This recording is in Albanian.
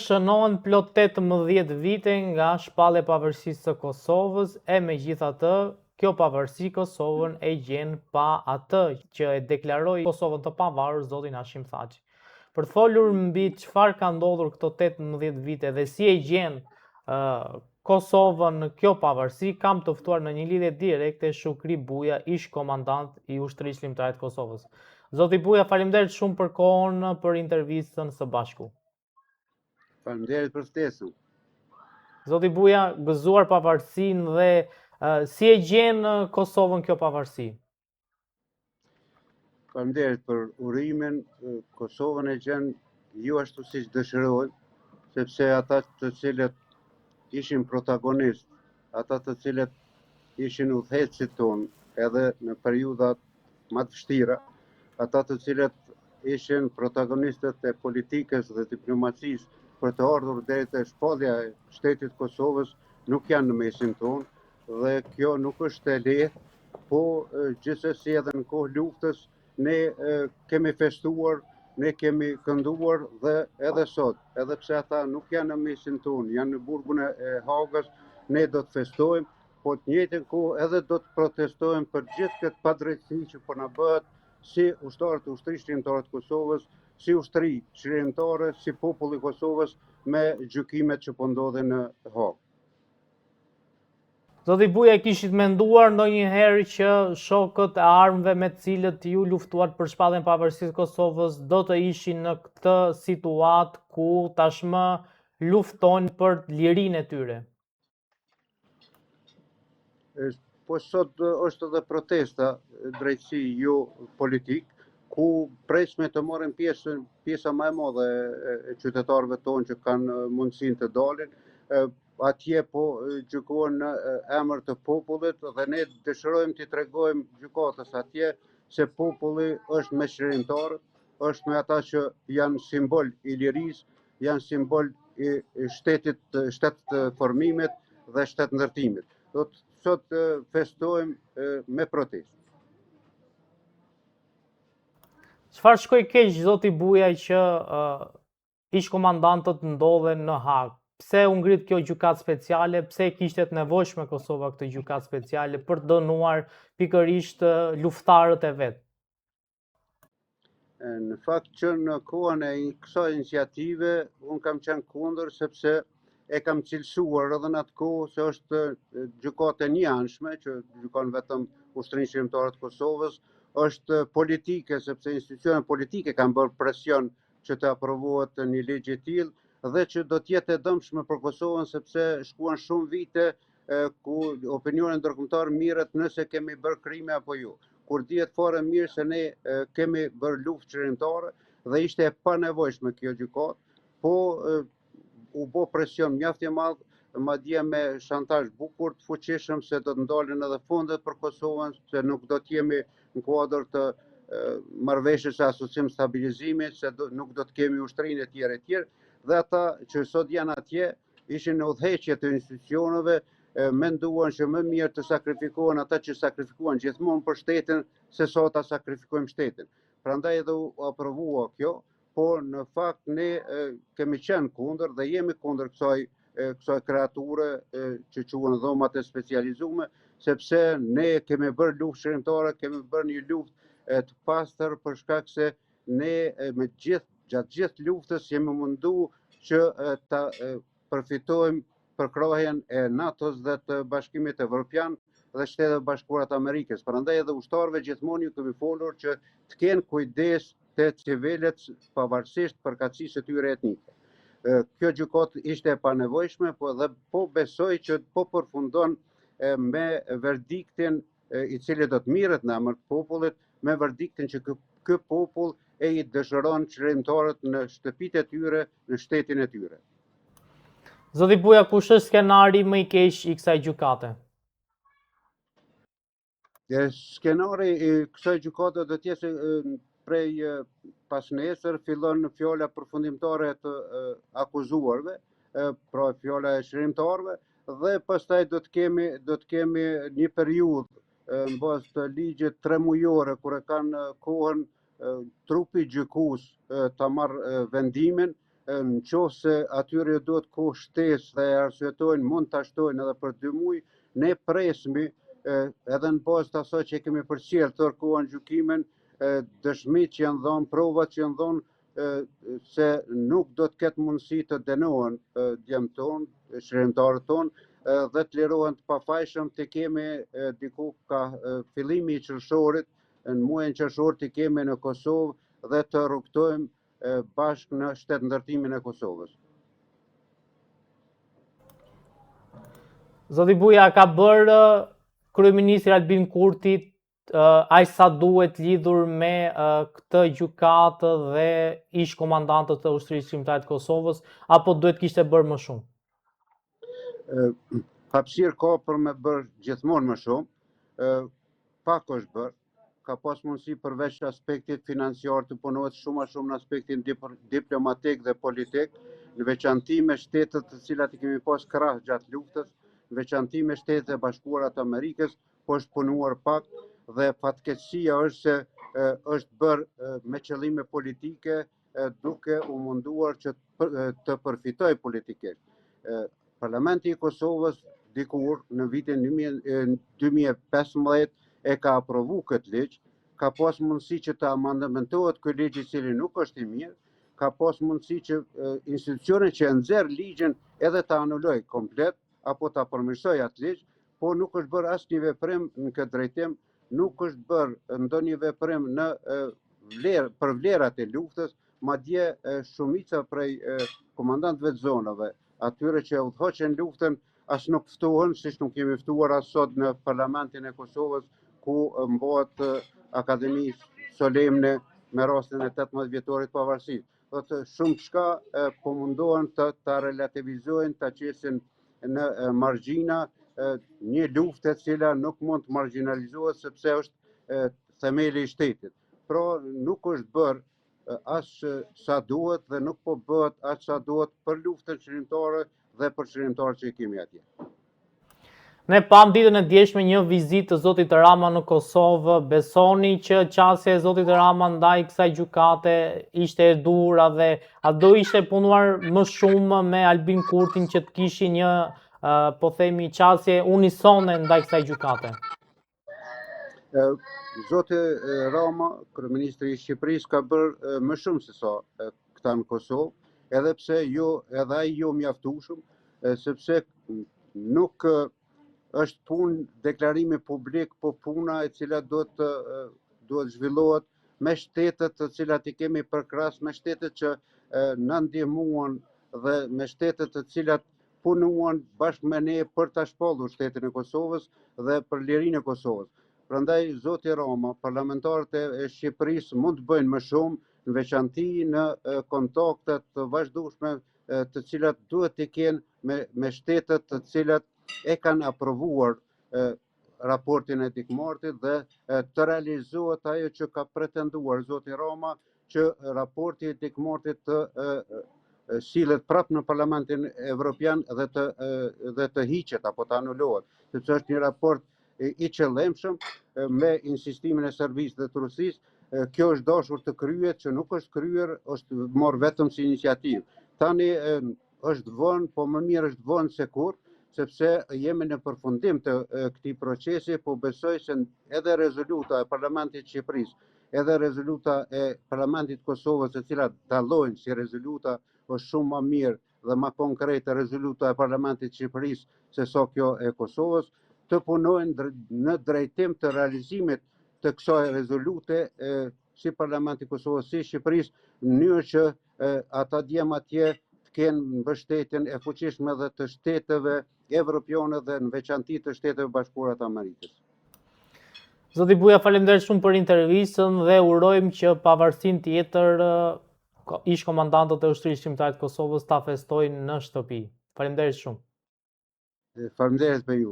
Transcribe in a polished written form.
Shënohen plot 18 vite nga shpallja e pavarësisë së Kosovës e megjithatë, kjo pavarësi Kosovën e gjen pa atë që e deklaroi Kosovën të pavarur zotin Hashim Thaçi. Për të folur mbi çfarë ka ndodhur këto 18 vite dhe si e gjen Kosovën në kjo pavarësi, kam të ftuar në një lidhje direkte Shukri Buja, ish komandant i ushtrisë limbërore të Kosovës. Zoti Buja, faleminderit shumë për kohën për intervistën së bashku. Faleminderit për ftesën. Zoti Buja, gëzuar pavarësinë dhe si e gjen Kosovën kjo pavarësi? Faleminderit për urimin. Kosovën e gjen jo ashtu siç dëshirojnë, sepse ata të cilët ishin protagonistë, ata të cilët ishin udhëheqësit tonë edhe në periudhat më të vështira, ata të cilët ishin protagonistët e politikës dhe diplomacisë për të ardhur deri te shpallja e shtetit Kosovës nuk janë në mesin tonë dhe kjo nuk është e lehtë, po gjithsesi edhe në kohë luftës ne kemi festuar, ne kemi kënduar dhe edhe sot, edhe pse ata nuk janë në mesin tonë, janë në burgun e Hagës, ne do të festojmë, po të njëjtën kohë edhe do të protestojmë për gjithë këtë padrejtësi që po na bëhet si ushtarë të ushtrisë limbërore të Kosovës, si ushtri shërimtare, si populli i Kosovës me gjykimet që po ndodhin në Hagë. Zoti Buja, kishit menduar ndonjëherë që shokët e armëve me të cilët ju luftuat për shpalljen e pavarësisë së Kosovës do të ishin në këtë situatë ku tashmë luftojnë për lirinë e tyre? Po sot është edhe protesta drejtësi jo politik, ku presme të marrin pjesa më e madhe e qytetarëve tonë që kanë mundësinë të dalin, atje po gjykohen në emër të popullit dhe ne dëshirojmë t'i tregojmë gjykatës atje se populli është me shërimtarët, është me ata që janë simbol i lirisë, janë simbol i shtet formimit dhe shtet ndërtimit. Sot festojmë me protestë. Çfarë shkoi keq, zoti Buja, që ish komandantët ndodhen në Hagë? Pse u ngrit kjo gjykatë speciale? Pse kishte të nevojshme Kosova këtë gjykatë speciale për të dënuar pikërisht luftarët e vet? Në fakt që në kohën e kësaj iniciative unë kam qenë kundër sepse e kam cilësuar edhe në atë kohë se është gjykatë e njanshme që gjykon vetëm Ushtrinë Shërimtare të Kosovës, është politike sepse institucionet politike kanë bërë presion që të aprovohet një ligj i tillë dhe që do të jetë e dëmshme për Kosovën sepse shkuan shumë vite ku opinioni ndërkombëtar mirret nëse kemi bërë krime apo jo. Kur dihet fare mirë se ne kemi bërë luftë shërimtare dhe ishte e panevojshme kjo gjykatë, po u bë presion mjaft i madh, madje me shantazh bukur të fuqishëm se do të ndalen edhe fondet për Kosovën, se nuk do të jemi në kuadër të marrëveshjes së asociim stabilizimit, se nuk do të kemi ushtrinë e tjerë, dhe ata që sot janë atje ishin në udhëheqje të institucioneve, menduan që më mirë të sakrifikohen ata që sakrifikuan gjithmonë për shtetin se sa ta sakrifikojmë shtetin. Prandaj edhe u aprovua kjo, po në fakt ne kemi qenë kundër dhe jemi kundër kësaj kreature që quhen dhomat e specializuara, sepse ne kemi bërë luftë shërimtare, kemi bërë një luftë të pastër për shkak se ne gjatë gjithë luftës jemi mundu që ta përfitojmë përkrahjen e NATO-s dhe të Bashkimit Evropian dhe Shtetet Bashkuara të Amerikës. Prandaj edhe ushtarëve gjithmonë ju kemi folur që të kenë kujdes te civilët pavarësisht përkatësisë së tyre etnike. Kjo gjykatë ishte e panevojshme, po besoj që po përfundon me verdiktin i cili do të mirret në emër të popullit, me verdiktin që ky popull e i dëshiron çrimtarët në shtëpitë e tyre, në shtetin e tyre. Zoti Buja, kush është skenari më i keq i kësaj gjykate? Skenari i kësaj gjykate do të jetë prej pas nesër fillon fjala përfundimtare të akuzuarve, pra fjala e shërimtarëve, dhe pastaj do të kemi një periudhë në bazë të ligjit 3 mujore kur e kanë kohën trupi gjykues ta marrë vendimin në qoftë se atyre do të kohë shtesë dhe arsyetojnë mund të ashtojnë edhe për 2 muaj, ne presmi edhe në bazë të asaj që kemi përcjell tërkohën gjykimin, dëshmitë që janë dhënë, provat që janë dhënë se nuk do të ketë mundësi të dënohen djemt tonë, shërimtarët tonë dhe të lirohen të pafajshëm. Të kemi diku ka fillimi i qershorit, në muajin qershor të kemi në Kosovë dhe të rrugtojmë bashkë në shtetëndërtimin e Kosovës. Zoti Buja, ka bërë kryeministri Albin Kurti aq sa duhet lidhur me këtë gjykatë dhe ish komandantët të ushtrisë shqiptare të Kosovës, apo duhet kishte bërë më shumë? Hapësirë ka për me bërë gjithmonë më shumë, pak është bërë, ka pas mundësi përveç aspektit financiar të punohet shumë a shumë në aspektin diplomatik dhe politik, në veçanti me shtetet të cilat i kemi pas krah gjatë luftës, në veçanti me shtetet e Bashkuara të Amerikës, po është punuar pak dhe fatkeqësia është se është bërë me qëllime politike duke u munduar që të përfitoj politikisht. Parlamenti i Kosovës dikur në vitin 2015 e ka aprovu këtë ligj, ka pas mundësi që të amandamentohet ky ligj i cili nuk është i mirë, ka pas mundësi që institucionet që e nxjerr ligjin edhe ta anuloj komplet apo ta përmirësoj atë ligj, po nuk është bërë asnjë veprim në këtë drejtim, nuk është bërë ndonjë veprim në për vlerat e luftës, madje shumica prej komandantëve të zonave, atyre që udhëhoqen luftën, as nuk ftohen, siç nuk kemi ftuar as sot në Parlamentin e Kosovës, ku mbohet akademi solemne me rastin e 18 vjetorit pavarësisë. Thotë shumë çka po mundohen ta relativizojnë, ta qesin në margjina një luftë e cila nuk mund të marginalizohet sepse është themeli i shtetit. Pra nuk është bërë as sa duhet dhe nuk po bëhet as sa duhet për luftën çlirimtare dhe për çlirimtarët që i kemi atje. Ne pam ditën e djeshme një vizitë të zotit Rama në Kosovë. Besoni që qasja e zotit Rama ndaj kësaj gjykate ishte e duhur dhe a do ishte punuar më shumë me Albin Kurtin që të kishin një po themi qasje unisone ndaj kësaj gjykate? Zoti Rama, kryeministri i Shqipërisë, ka bërë më shumë se sa këta në Kosovë, edhe pse edhe ai jo mjaftueshëm, sepse nuk është punë deklarimi publik, po puna e cila duhet zhvillohet me shtetet të cilat i kemi përkrahas, me shtetet që na ndihmuan dhe me shtetet të cilat punuan bashkë me ne për ta shpallur shtetin e Kosovës dhe për lirinë e Kosovës. Prandaj zoti Rama, parlamentarët e Shqipërisë mund të bëjnë më shumë, në veçanti në kontaktet të vazhdueshme të cilat duhet të kenë me shtetet të cilat e kanë aprovuar raportin e Dikmartit dhe të realizohet ajo që ka pretenduar zoti Rama, që raporti i Dikmartit të sillet prapë në Parlamentin Evropian dhe të hiqet apo të anulohet, sepse është një raport i qëllimshëm me insistimin e Serbisë dhe Turqisë. Kjo është dashur të kryhet, që nuk është kryer, është marrë vetëm si iniciativë. Tani është vonë, po më mirë është vonë se kurrë, sepse jemi në përfundim të këtij procesi, po besoj se edhe rezoluta e Parlamentit të Shqipërisë, edhe rezoluta e Parlamentit të Kosovës, të cilat dallojnë si rezoluta, është shumë më mirë dhe më konkrete rezoluta e Parlamentit të Shqipërisë se sa kjo e Kosovës, të punojnë në drejtim të realizimit të kësaj rezolute si Parlamenti i Kosovës, si Shqipërisë, në mënyrë që ata djem atje të kenë mbështetjen e fuqishme dhe të shteteve evropiane dhe në veçanti të shteteve bashkuara të Amerikës. Zoti Buja, faleminderit shumë për intervistën dhe urojmë që pavarësinë tjetër ish komandantët e ushtrisë shqiptare të Kosovës ta festojnë në shtëpi. Faleminderit shumë. Faleminderit për ju.